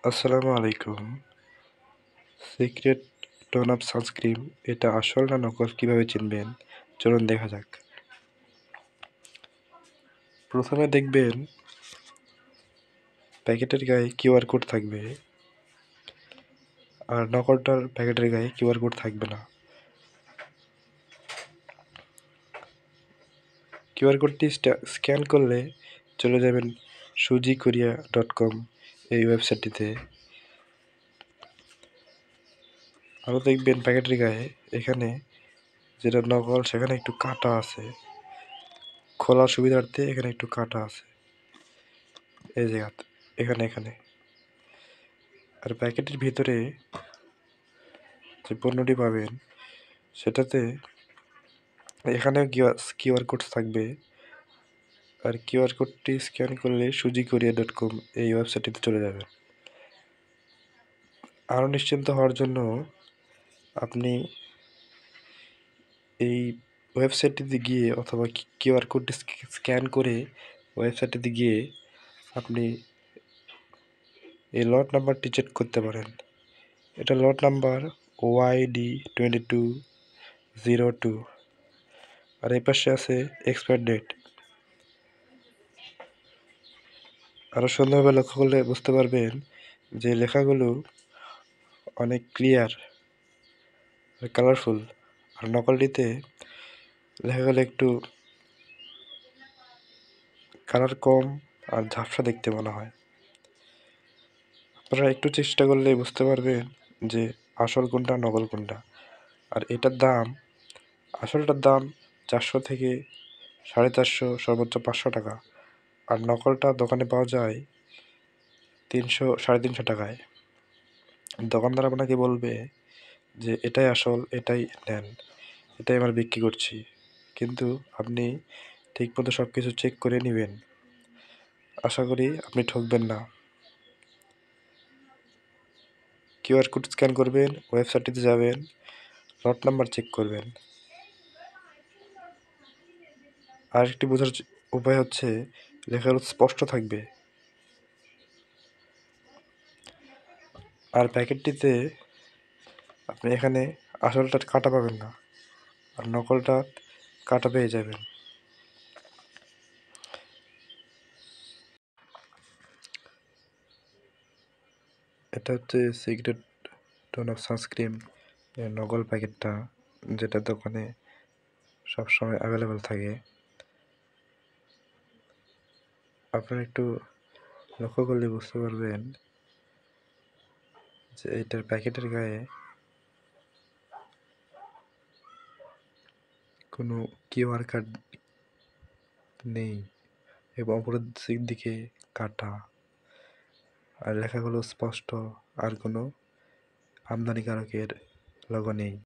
আসসালামু আলাইকুম। Secret tone up sunscreen এটা আসল না নকল কিভাবে চিনবেন? চলুন দেখা যাক। প্রথমে দেখবেন প্যাকেটের গায়ে কিউআর কোড থাকবে, আর নকলটার প্যাকেটের গায়ে কিউআর কোড থাকবে না। কিউআর কোডটি স্ক্যান করলে চলে যাবেন sujicourier.com এই ওয়েবসাইটটিতে। আরও দেখবেন প্যাকেটের গায়ে এখানে যেটা নকল সেখানে একটু কাটা আছে, খোলার সুবিধার্থে এখানে একটু কাটা আছে এই জায়গাতে, এখানে। আর প্যাকেটের ভিতরে যে পণ্যটি পাবেন সেটাতে এখানেও কিউআর কোড থাকবে, আর কিউআর কোডটি স্ক্যান করলে sujicourier.com এই ওয়েবসাইটটিতে চলে যাবেন। আরও নিশ্চিন্ত হওয়ার জন্য আপনি এই ওয়েবসাইটটিতে গিয়ে অথবা কিউআর কোডটি স্ক্যান করে ওয়েবসাইটটিতে গিয়ে আপনি এই লট নাম্বারটি চেক করতে পারেন। এটা লট নাম্বার YD2202, আর এই পাশে আছে এক্সপায়ার ডেট। আরও সুন্দরভাবে লক্ষ্য করলে বুঝতে পারবেন যে লেখাগুলো অনেক ক্লিয়ার আর কালারফুল, আর নকলটিতে লেখাগুলো একটু কালার কম আর ঝাপসা দেখতে মনে হয়। আপনারা একটু চেষ্টা করলে বুঝতে পারবেন যে আসল কোনটা নকল কোনটা। আর এটার দাম, আসলটার দাম 400 থেকে 450, সর্বোচ্চ 500 টাকা, আর নকলটা দোকানে পাওয়া যায় 300, 350 টাকায়। দোকানদার আপনাকে বলবে যে এটাই আসল, এটাই নেন, এটাই আমরা বিক্রি করছি, কিন্তু আপনি ঠিকমতো সব কিছু চেক করে নেবেন। আশা করি আপনি ঠকবেন না। কিউআর কোড স্ক্যান করবেন, ওয়েবসাইটটিতে যাবেন, লট নাম্বার চেক করবেন। আর একটি বোঝার উপায় হচ্ছে লেখাগুলো স্পষ্ট থাকবে, আর প্যাকেটটিতে আপনি এখানে আসলটা কাটা পাবেন না, আর নকলটা কাটা পেয়ে যাবেন। এটা হচ্ছে সিক্রেট টোন অফ সানস্ক্রিন এর নকল প্যাকেটটা, যেটা দোকানে সবসময় অ্যাভেলেবেল থাকে। আপনারা একটু লক্ষ্য করলে বুঝতে পারবেন যে এটার প্যাকেটের গায়ে কোনো কিউআর কোড নেই, এবং অপরের দিকে কাটা, আর লেখাগুলো স্পষ্ট, আর কোনো আমদানিকারকের লোগো নেই।